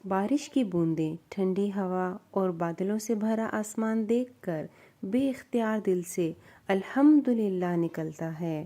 بارش کی بوندیں، ٹھنڈی ہوا اور بادلوں سے بھرا آسمان دیکھ کر بے اختیار دل سے الحمدللہ نکلتا ہے۔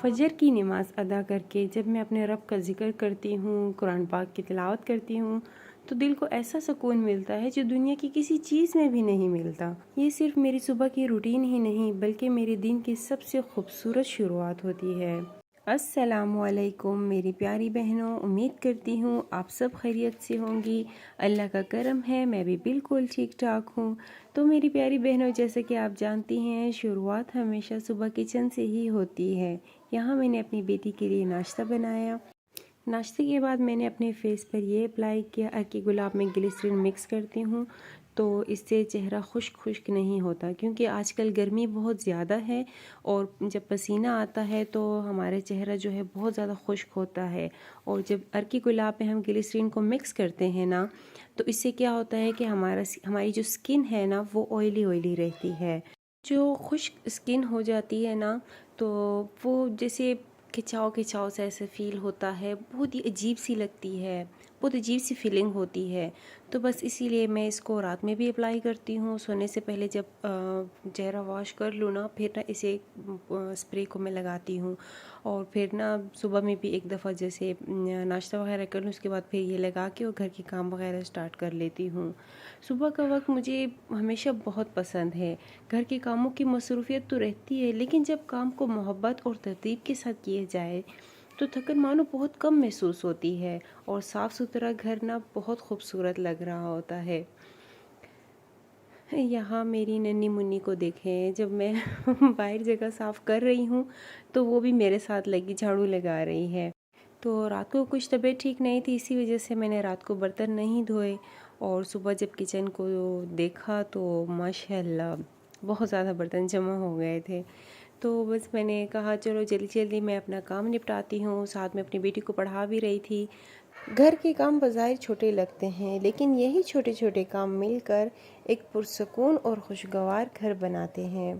فجر کی نماز ادا کر کے جب میں اپنے رب کا ذکر کرتی ہوں، قرآن پاک کی تلاوت کرتی ہوں تو دل کو ایسا سکون ملتا ہے جو دنیا کی کسی چیز میں بھی نہیں ملتا۔ یہ صرف میری صبح کی روٹین ہی نہیں بلکہ میرے دن کی سب سے خوبصورت شروعات ہوتی ہے۔ السلام علیکم میری پیاری بہنوں، امید کرتی ہوں آپ سب خیریت سے ہوں گی۔ اللہ کا کرم ہے میں بھی بالکل ٹھیک ٹھاک ہوں۔ تو میری پیاری بہنوں، جیسے کہ آپ جانتی ہیں شروعات ہمیشہ صبح کچن سے ہی ہوتی ہے۔ یہاں میں نے اپنی بیٹی کے لیے ناشتہ بنایا۔ ناشتے کے بعد میں نے اپنے فیس پر یہ اپلائی کیا کہ گلاب میں گلیسرین مکس کرتی ہوں تو اس سے چہرہ خشک نہیں ہوتا، کیونکہ آج کل گرمی بہت زیادہ ہے اور جب پسینہ آتا ہے تو ہمارا چہرہ جو ہے بہت زیادہ خشک ہوتا ہے، اور جب ارکی گلاب میں ہم گلیسرین کو مکس کرتے ہیں نا تو اس سے کیا ہوتا ہے کہ ہماری جو سکن ہے نا وہ آئلی رہتی ہے۔ جو خشک اسکن ہو جاتی ہے نا تو وہ جیسے کھچاؤ سے ایسا فیل ہوتا ہے، بہت ہی عجیب سی لگتی ہے، بہت عجیب سی فیلنگ ہوتی ہے۔ تو بس اسی لیے میں اس کو رات میں بھی اپلائی کرتی ہوں، سونے سے پہلے جب چہرہ واش کر لوں نا پھر نا اسے اسپرے کو میں لگاتی ہوں، اور پھر نا صبح میں بھی ایک دفعہ جیسے ناشتہ وغیرہ کر لوں اس کے بعد پھر یہ لگا کے اور گھر کے کام وغیرہ سٹارٹ کر لیتی ہوں۔ صبح کا وقت مجھے ہمیشہ بہت پسند ہے۔ گھر کے کاموں کی مصروفیت تو رہتی ہے لیکن جب کام کو محبت اور ترتیب کے ساتھ کیے جائے تو تھکن مانو بہت کم محسوس ہوتی ہے، اور صاف ستھرا گھر نا بہت خوبصورت لگ رہا ہوتا ہے۔ یہاں میری ننھی منی کو دیکھیں، جب میں باہر جگہ صاف کر رہی ہوں تو وہ بھی میرے ساتھ لگی جھاڑو لگا رہی ہے۔ تو رات کو کچھ طبیعت ٹھیک نہیں تھی، اسی وجہ سے میں نے رات کو برتن نہیں دھوئے، اور صبح جب کچن کو دیکھا تو ماشاءاللہ بہت زیادہ برتن جمع ہو گئے تھے۔ تو بس میں نے کہا چلو جلدی میں اپنا کام نپٹاتی ہوں، ساتھ میں اپنی بیٹی کو پڑھا بھی رہی تھی۔ گھر کے کام بظاہر چھوٹے لگتے ہیں لیکن یہی چھوٹے کام مل کر ایک پرسکون اور خوشگوار گھر بناتے ہیں۔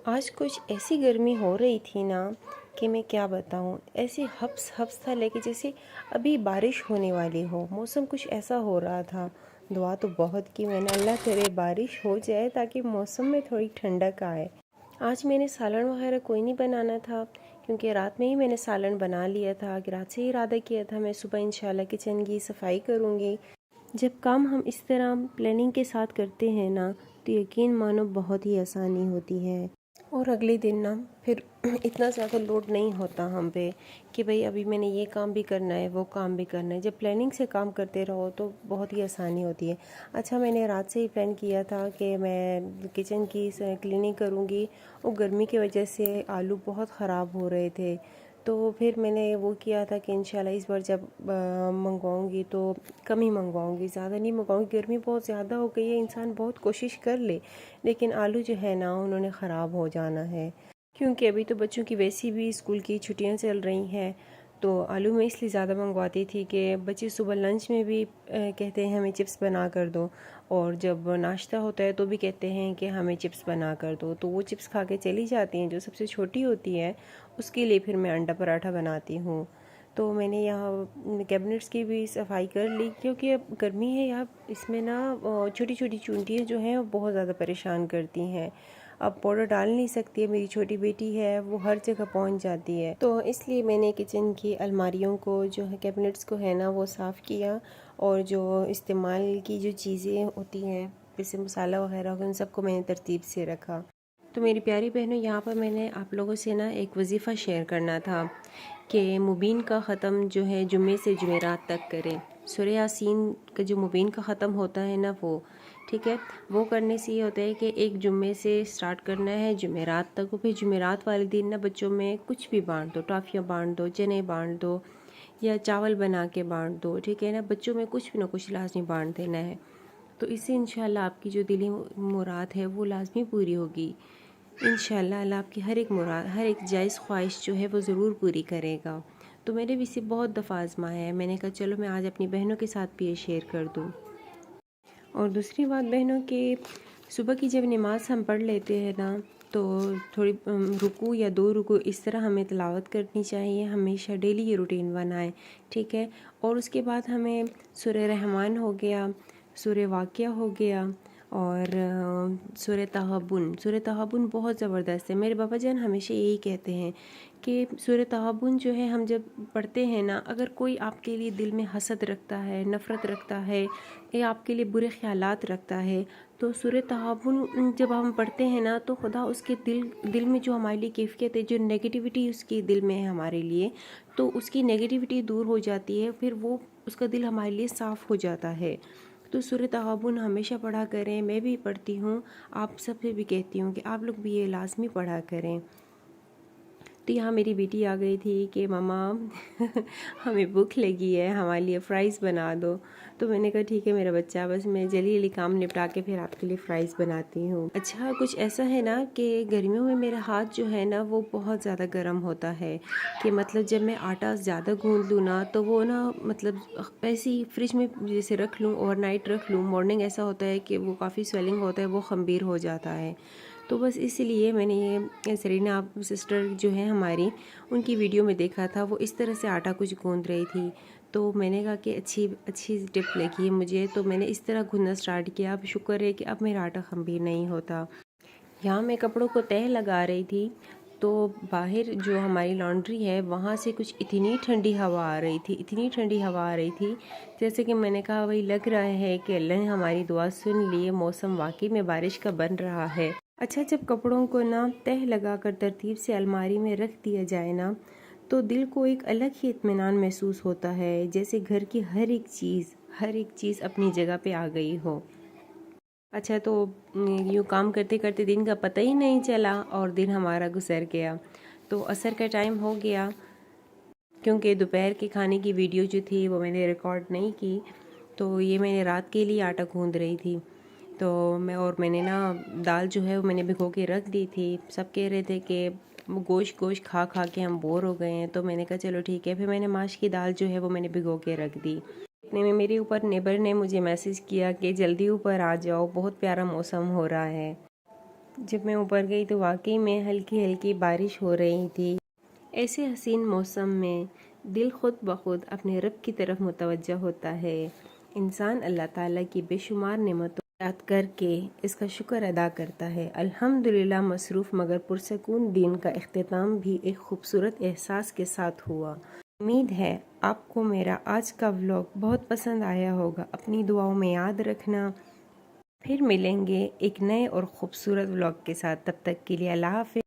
آج کچھ ایسی گرمی ہو رہی تھی نا کہ میں کیا بتاؤں، ایسے ہبس تھا لیکن جیسے ابھی بارش ہونے والی ہو، موسم کچھ ایسا ہو رہا تھا۔ دعا تو بہت کی میں نے، اللہ کرے بارش ہو جائے تاکہ موسم میں تھوڑی ٹھنڈک آئے۔ آج میں نے سالن وغیرہ کوئی نہیں بنانا تھا کیونکہ رات میں ہی میں نے سالن بنا لیا تھا، کہ رات سے ہی ارادہ کیا تھا میں صبح انشاءاللہ کچن کی صفائی کروں گی۔ جب کام ہم اس طرح پلاننگ کے ساتھ کرتے ہیں نا تو یقین مانو بہت ہی آسانی ہوتی ہے، اور اگلے دن نا پھر اتنا زیادہ لوڈ نہیں ہوتا ہم پہ کہ بھئی ابھی میں نے یہ کام بھی کرنا ہے وہ کام بھی کرنا ہے۔ جب پلاننگ سے کام کرتے رہو تو بہت ہی آسانی ہوتی ہے۔ اچھا میں نے رات سے ہی پلان کیا تھا کہ میں کچن کی کلیننگ کروں گی، اور گرمی کی وجہ سے آلو بہت خراب ہو رہے تھے، تو پھر میں نے وہ کیا تھا کہ انشاءاللہ اس بار جب منگواؤں گی تو کم ہی منگواؤں گی، زیادہ نہیں منگواؤں گی۔ گرمی بہت زیادہ ہو گئی ہے، انسان بہت کوشش کر لے لیکن آلو جو ہے نا انہوں نے خراب ہو جانا ہے، کیونکہ ابھی تو بچوں کی ویسی بھی اسکول کی چھٹیاں چل رہی ہیں۔ تو آلو میں اس لیے زیادہ منگواتی تھی کہ بچے صبح لنچ میں بھی کہتے ہیں ہمیں چپس بنا کر دو، اور جب ناشتہ ہوتا ہے تو بھی کہتے ہیں کہ ہمیں چپس بنا کر دو، تو وہ چپس کھا کے چلی جاتی ہیں۔ جو سب سے چھوٹی ہوتی ہے اس کے لیے پھر میں انڈا پراٹھا بناتی ہوں۔ تو میں نے یہاں کیبنٹس کی بھی صفائی کر لی کیونکہ اب گرمی ہے، یہاں اس میں نا چھوٹی چونٹیاں جو ہیں وہ بہت زیادہ پریشان کرتی ہیں۔ اب پاؤڈر ڈال نہیں سکتی ہے، میری چھوٹی بیٹی ہے وہ ہر جگہ پہنچ جاتی ہے، تو اس لیے میں نے کچن کی الماریوں کو جو ہے کیبنٹس کو ہے نا وہ صاف کیا، اور جو استعمال کی جو چیزیں ہوتی ہیں جیسے مسالہ وغیرہ ان سب کو میں نے ترتیب سے رکھا۔ تو میری پیاری بہنوں، یہاں پر میں نے آپ لوگوں سے نا ایک وظیفہ شیئر کرنا تھا کہ مبین کا ختم جو ہے جمعے سے جمعرات تک کریں۔ سورہ یاسین کا جو مبین کا ختم ہوتا ہے نا وہ ٹھیک ہے، وہ کرنے سے یہ ہوتا ہے کہ ایک جمعے سے سٹارٹ کرنا ہے جمعرات تک، اور پھر جمعرات والے دن نا بچوں میں کچھ بھی بانٹ دو، ٹافیاں بانٹ دو، چنے بانٹ دو، یا چاول بنا کے بانٹ دو، ٹھیک ہے نا، بچوں میں کچھ بھی نہ کچھ لازمی بانٹ دینا ہے۔ تو اس سے انشاءاللہ آپ کی جو دلی مراد ہے وہ لازمی پوری ہوگی۔ انشاءاللہ اللہ آپ کی ہر ایک مراد، ہر ایک جائز خواہش جو ہے وہ ضرور پوری کرے گا۔ تو میرے بھی اسے بہت دفعہ آزمایا ہے، میں نے کہا چلو میں آج اپنی بہنوں کے ساتھ بھی یہ شیئر کر دوں۔ اور دوسری بات بہنوں کہ صبح کی جب نماز ہم پڑھ لیتے ہیں نا تو تھوڑی رکوع یا 2 رکوع اس طرح ہمیں تلاوت کرنی چاہیے، ہمیشہ ڈیلی یہ روٹین بنائیں، ٹھیک ہے۔ اور اس کے بعد ہمیں سورہ رحمان ہو گیا، سورہ واقعہ ہو گیا، اور سورہ تغابن۔ سورہ تغابن بہت زبردست ہے، میرے بابا جان ہمیشہ یہی کہتے ہیں کہ سورہ تغابن جو ہے ہم جب پڑھتے ہیں نا، اگر کوئی آپ کے لیے دل میں حسد رکھتا ہے، نفرت رکھتا ہے، یا آپ کے لیے برے خیالات رکھتا ہے، تو سورہ تغابن جب ہم پڑھتے ہیں نا تو خدا اس کے دل میں جو ہمارے لیے کیفیت ہے، جو نیگیٹیوٹی اس کے دل میں ہے ہمارے لیے، تو اس کی نیگیٹیوٹی دور ہو جاتی ہے، پھر وہ اس کا دل ہمارے لیے صاف ہو جاتا ہے۔ تو سورہ تغابن ہمیشہ پڑھا کریں، میں بھی پڑھتی ہوں، آپ سب سے بھی کہتی ہوں کہ آپ لوگ بھی یہ لازمی پڑھا کریں۔ تو یہاں میری بیٹی آ گئی تھی کہ ماما ہمیں بھوک لگی ہے، ہمارے لیے فرائز بنا دو۔ تو میں نے کہا ٹھیک ہے میرا بچہ، بس میں جلدی جلدی کام نپٹا کے پھر آپ کے لیے فرائز بناتی ہوں۔ اچھا کچھ ایسا ہے نا کہ گرمیوں میں میرا ہاتھ جو ہے نا وہ بہت زیادہ گرم ہوتا ہے، کہ مطلب جب میں آٹا زیادہ گوندھ لوں نا تو وہ نا مطلب ایسے ہی فریج میں جیسے رکھ لوں، اوور نائٹ رکھ لوں، مارننگ ایسا ہوتا ہے کہ وہ کافی سویلنگ ہوتا ہے، وہ خمیر ہو جاتا ہے۔ تو بس اس لیے میں نے یہ سرینا سسٹر جو ہے ہماری، ان کی ویڈیو میں دیکھا تھا، وہ اس طرح سے آٹا کچھ گوندھ رہی تھی، تو میں نے کہا کہ اچھی ٹپ لگی ہے مجھے، تو میں نے اس طرح گوندھنا سٹارٹ کیا۔ اب شکر ہے کہ اب میرا آٹا خمیر نہیں ہوتا۔ یہاں میں کپڑوں کو تہہ لگا رہی تھی تو باہر جو ہماری لانڈری ہے وہاں سے کچھ اتنی ٹھنڈی ہوا آ رہی تھی، جیسے کہ میں نے کہا وہی لگ رہا ہے کہ اللہ نے ہماری دعا سن لی، موسم واقعی میں بارش کا بن رہا ہے۔ اچھا جب کپڑوں کو نا تہہ لگا کر ترتیب سے الماری میں رکھ دیا جائے نا تو دل کو ایک الگ ہی اطمینان محسوس ہوتا ہے، جیسے گھر کی ہر ایک چیز اپنی جگہ پہ آ گئی ہو۔ اچھا تو یوں کام کرتے کرتے دن کا پتہ ہی نہیں چلا اور دن ہمارا گزر گیا، تو عصر کا ٹائم ہو گیا، کیونکہ دوپہر کے کھانے کی ویڈیو جو تھی وہ میں نے ریکارڈ نہیں کی، تو یہ میں نے رات کے لیے آٹا گوندھ رہی تھی، تو میں نے نا دال جو ہے وہ میں نے بھگو کے رکھ دی تھی۔ سب کہہ رہے تھے کہ گوشت کھا کے ہم بور ہو گئے ہیں، تو میں نے کہا چلو ٹھیک ہے، پھر میں نے ماش کی دال جو ہے وہ میں نے بھگو کے رکھ دی۔ اتنے میں میرے اوپر نیبر نے مجھے میسج کیا کہ جلدی اوپر آ جاؤ، بہت پیارا موسم ہو رہا ہے۔ جب میں اوپر گئی تو واقعی میں ہلکی ہلکی بارش ہو رہی تھی۔ ایسے حسین موسم میں دل خود بخود اپنے رب کی طرف متوجہ ہوتا ہے، انسان اللہ تعالیٰ کی بے شمار نعمتوں یاد کر کے اس کا شکر ادا کرتا ہے۔ الحمدللہ مصروف مگر پرسکون دن کا اختتام بھی ایک خوبصورت احساس کے ساتھ ہوا۔ امید ہے آپ کو میرا آج کا ولاگ بہت پسند آیا ہوگا، اپنی دعاؤں میں یاد رکھنا۔ پھر ملیں گے ایک نئے اور خوبصورت ولاگ کے ساتھ، تب تک کے لیے اللہ حافظ۔